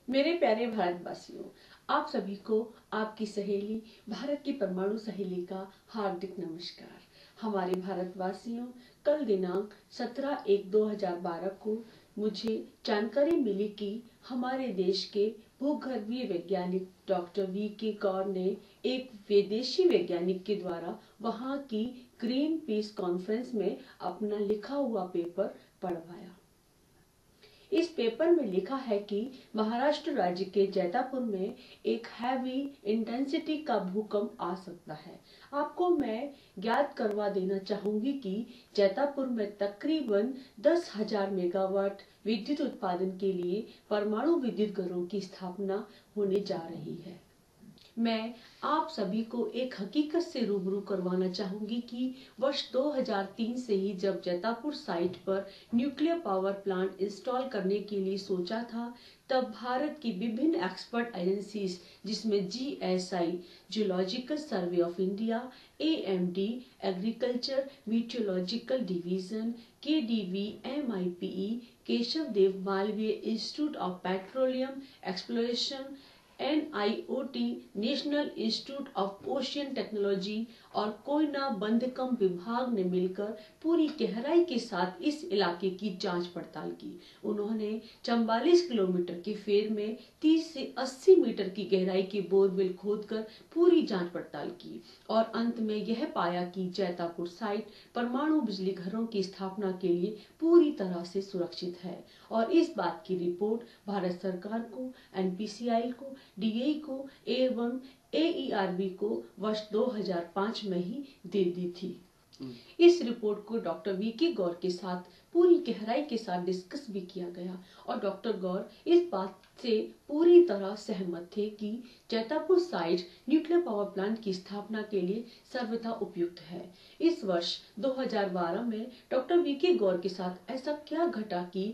मेरे प्यारे भारतवासियों, आप सभी को आपकी सहेली भारत की परमाणु सहेली का हार्दिक नमस्कार। हमारे भारतवासियों, कल दिनांक 17/1/2012 को मुझे जानकारी मिली कि हमारे देश के भूगर्भीय वैज्ञानिक डॉक्टर वी.के. गौर ने एक विदेशी वैज्ञानिक के द्वारा वहां की ग्रीन पीस कॉन्फ्रेंस में अपना लिखा हुआ पेपर पढ़वाया। इस पेपर में लिखा है कि महाराष्ट्र राज्य के जैतापुर में एक हैवी इंटेंसिटी का भूकंप आ सकता है। आपको मैं ज्ञात करवा देना चाहूंगी कि जैतापुर में तकरीबन 10,000 मेगावाट विद्युत उत्पादन के लिए परमाणु विद्युत घरों की स्थापना होने जा रही है। मैं आप सभी को एक हकीकत से रूबरू करवाना चाहूंगी कि वर्ष 2003 से ही जब जैतापुर साइट पर न्यूक्लियर पावर प्लांट इंस्टॉल करने के लिए सोचा था, तब भारत की विभिन्न एक्सपर्ट एजेंसीज जिसमें GSI geological survey of India, AMD agriculture meteorological division, KDV, MIPE, Keshav Dev Malaviya institute of petroleum exploration, NIOT national institute of ocean technology और कोयना बंधकम विभाग ने मिलकर पूरी गहराई के साथ इस इलाके की जांच पड़ताल की। उन्होंने 44 किलोमीटर के फेर में 30 से 80 मीटर की गहराई के बोरवेल खोदकर पूरी जांच पड़ताल की और अंत में यह पाया कि जैतापुर साइट परमाणु बिजली घरों की स्थापना के लिए पूरी तरह से सुरक्षित है और इस बात की रिपोर्ट भारत सरकार को, एनपीसीआई को, डीएई को एवं एईआरबी को वर्ष 2005 में ही दे दी थी। इस रिपोर्ट को डॉक्टर वी.के. गौर के साथ पूरी गहराई के साथ डिस्कस भी किया गया और डॉक्टर गौर इस बात से पूरी तरह सहमत थे कि Jaitapur site nuclear power plant की स्थापना के लिए सर्वथा उपयुक्त है। इस वर्ष 2012 में डॉक्टर वी.के. गौर के साथ ऐसा क्या घटा कि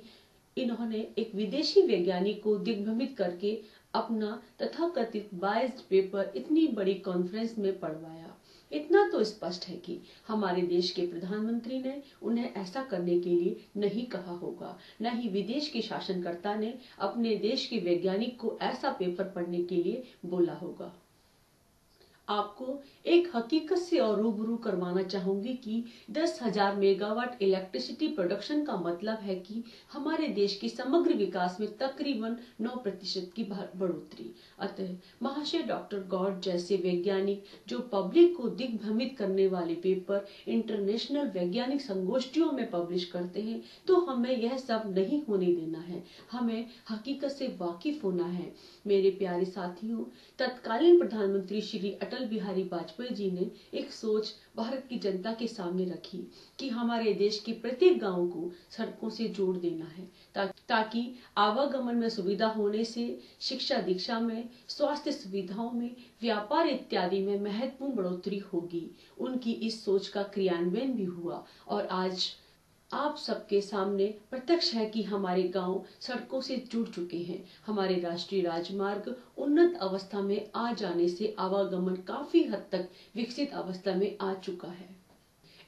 इन्होंने एक विदेशी वैज्ञानिक को दिग्भ्रमित करके अपना तथाकथित बायस्ड पेपर इतनी बड़ी कॉन्फ्रेंस में पढ़वाया। इतना तो स्पष्ट है कि हमारे देश के प्रधानमंत्री ने उन्हें ऐसा करने के लिए नहीं कहा होगा, न ही विदेश के शासनकर्ता ने अपने देश के वैज्ञानिक को ऐसा पेपर पढ़ने के लिए बोला होगा। आपको एक हकीकत से और रूबरू करवाना चाहूंगी कि 10,000 मेगावाट इलेक्ट्रिसिटी प्रोडक्शन का मतलब है कि हमारे देश के समग्र विकास में तकरीबन 9% की बढ़ोतरी। अतः महाशय डॉक्टर गौर जैसे वैज्ञानिक जो पब्लिक को दिग्भ्रमित करने वाले पेपर इंटरनेशनल वैज्ञानिक संगोष्ठियों में पब्लिश करते हैं, तो हमें यह सब नहीं होने देना है। हमें हकीकत से वाकिफ होना है। मेरे प्यारे साथियों, तत्कालीन प्रधानमंत्री श्री अटल बिहारी वाजपेयी जी ने एक सोच भारत की जनता के सामने रखी कि हमारे देश के प्रत्येक गांव को सड़कों से जोड़ देना है ताकि आवागमन में सुविधा होने से शिक्षा दीक्षा में, स्वास्थ्य सुविधाओं में, व्यापार इत्यादि में महत्वपूर्ण बढ़ोतरी होगी। उनकी इस सोच का क्रियान्वयन भी हुआ और आज आप सबके सामने प्रत्यक्ष है कि हमारे गांव सड़कों से जुड़ चुके हैं। हमारे राष्ट्रीय राजमार्ग उन्नत अवस्था में आ जाने से आवागमन काफी हद तक विकसित अवस्था में आ चुका है।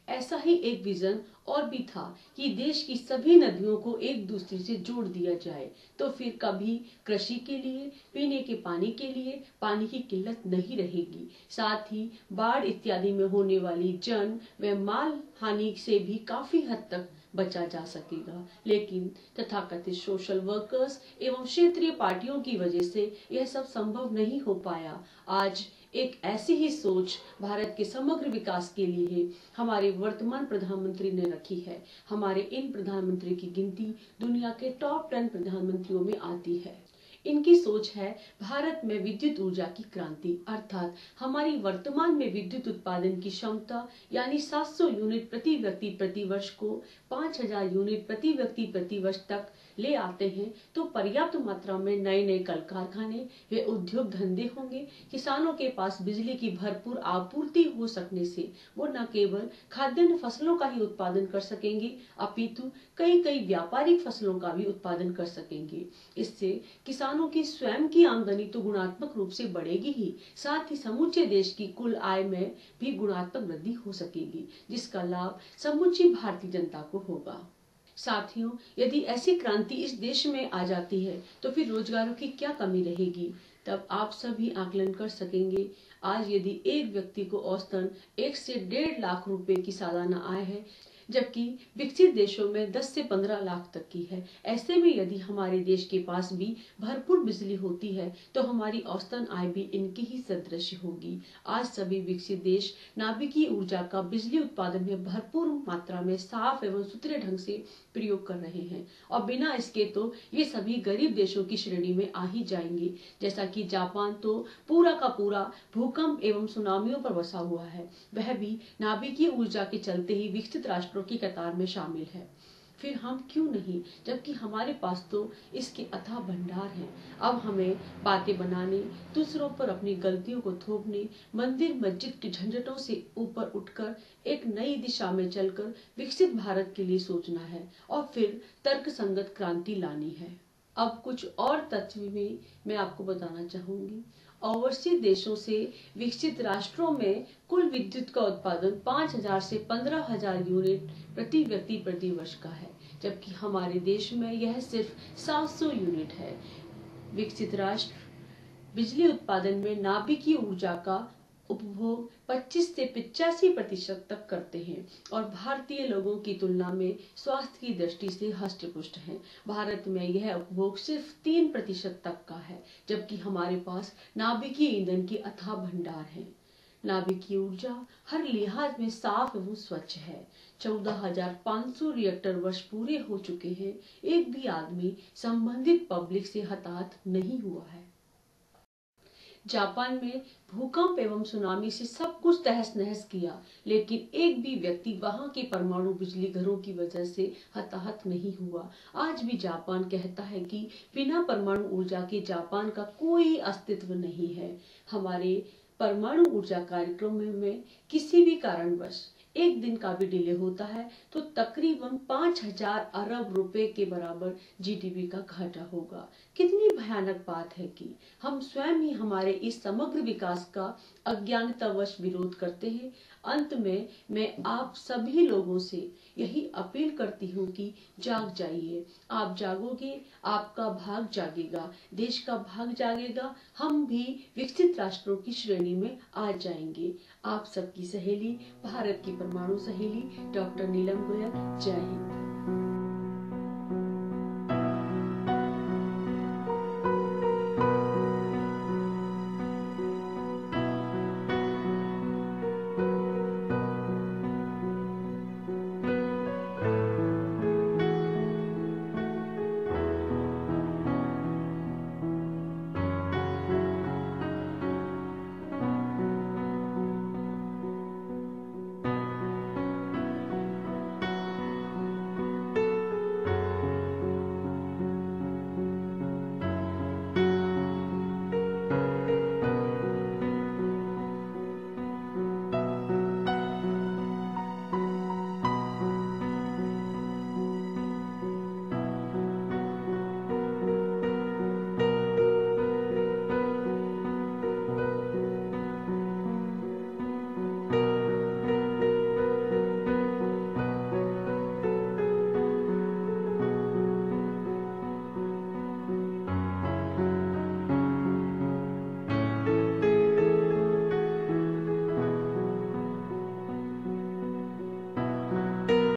ऐसा ही एक विजन और भी था कि देश की सभी नदियों को एक दूसरे से जोड़ दिया जाए, तो फिर कभी कृषि के लिए, पीने के पानी के लिए पानी की किल्लत नहीं रहेगी। साथ ही बाढ़ इत्यादि में होने वाली जन व माल हानि से भी काफी हद तक बचा जा सकेगा। लेकिन तथाकथित सोशल वर्कर्स एवं क्षेत्रीय पार्टियों की वजह से यह सब संभव नहीं हो पाया। आज एक ऐसी ही सोच भारत के समग्र विकास के लिए हमारे वर्तमान प्रधानमंत्री ने रखी है। हमारे इन प्रधानमंत्री की गिनती दुनिया के टॉप 10 प्रधानमंत्रियों में आती है। इनकी सोच है भारत में विद्युत ऊर्जा की क्रांति, अर्थात हमारी वर्तमान में विद्युत उत्पादन की क्षमता यानी 700 यूनिट प्रति व्यक्ति प्रति वर्ष को 5,000 यूनिट प्रति व्यक्ति प्रति वर्ष तक ले आते हैं तो पर्याप्त मात्रा में नए नए कल कारखाने व उद्योग धंधे होंगे। किसानों के पास बिजली की भरपूर आपूर्ति हो सकने से वो न केवल खाद्यान्न फसलों का ही उत्पादन कर सकेंगे अपितु कई कई व्यापारिक फसलों का भी उत्पादन कर सकेंगे। इससे किसानों की स्वयं की आमदनी तो गुणात्मक रूप से बढ़ेगी ही, साथ ही समूचे देश की कुल आय में भी गुणात्मक वृद्धि हो सकेगी, जिसका लाभ समूची भारतीय जनता को होगा। साथियों, यदि ऐसी क्रांति इस देश में आ जाती है तो फिर रोजगारों की क्या कमी रहेगी। तब आप सभी आकलन कर सकेंगे। आज यदि एक व्यक्ति को औसतन 1 से 1.5 लाख रुपए की सालाना आय है, जबकि विकसित देशों में 10 से 15 लाख तक की है। ऐसे में यदि हमारे देश के पास भी भरपूर बिजली होती है तो हमारी औसतन आय भी इनकी ही सदृश होगी। आज सभी विकसित देश नाभिकीय ऊर्जा का बिजली उत्पादन में भरपूर मात्रा में साफ एवं सुथरे ढंग से प्रयोग कर रहे हैं, और बिना इसके तो ये सभी गरीब देशों की श्रेणी में आ ही जाएंगे। जैसा कि जापान तो पूरा का पूरा भूकंप एवं सुनामियों पर बसा हुआ है, वह भी नाभिकीय ऊर्जा के चलते ही विकसित राष्ट्रों की कतार में शामिल है। फिर हम क्यों नहीं, जबकि हमारे पास तो इसके अथाह भंडार हैं। अब हमें बातें बनाने, दूसरों पर अपनी गलतियों को थोपने, मंदिर मस्जिद के झंझटों से ऊपर उठकर एक नई दिशा में चलकर विकसित भारत के लिए सोचना है और फिर तर्कसंगत क्रांति लानी है। अब कुछ और तथ्य भी मैं आपको बताना चाहूंगी। ओवरसीज देशों से विकसित राष्ट्रों में कुल विद्युत का उत्पादन 5,000 से 15,000 यूनिट प्रति व्यक्ति प्रति वर्ष का है, जबकि हमारे देश में यह सिर्फ 700 यूनिट है। विकसित राष्ट्र बिजली उत्पादन में नाभिकीय ऊर्जा का उपभोग 25 से 85% तक करते हैं और भारतीय लोगों की तुलना में स्वास्थ्य की दृष्टि से हष्ट-पुष्ट हैं। भारत में यह उपभोग सिर्फ 3% तक का है, जबकि हमारे पास नाभिकीय ईंधन की अथाह भंडार है। नाभिकीय ऊर्जा हर लिहाज में साफ एवं स्वच्छ है। 14,500 रिएक्टर वर्ष पूरे हो चुके हैं। एक भी आदमी संबंधित पब्लिक से हताहत नहीं हुआ है। जापान में भूकंप एवं सुनामी से सब कुछ तहस नहस किया, लेकिन एक भी व्यक्ति वहां के परमाणु बिजली घरों की वजह से हताहत नहीं हुआ। आज भी जापान कहता है कि बिना परमाणु ऊर्जा के जापान का कोई अस्तित्व नहीं है। हमारे परमाणु ऊर्जा कार्यक्रमों में किसी भी कारणवश एक दिन का भी डिले होता है तो तकरीबन 5,000 अरब रुपए के बराबर जीडीपी का घाटा होगा। कितनी भयानक बात है कि हम स्वयं ही हमारे इस समग्र विकास का अज्ञानतावश विरोध करते हैं। अंत में मैं आप सभी लोगों से यही अपील करती हूँ कि जाग जाइए। आप जागोगे, आपका भाग जागेगा, देश का भाग जागेगा, हम भी विकसित राष्ट्रों की श्रेणी में आ जाएंगे। आप सबकी सहेली, भारत की परमाणु सहेली डॉक्टर नीलम गोयल। जय हिंद।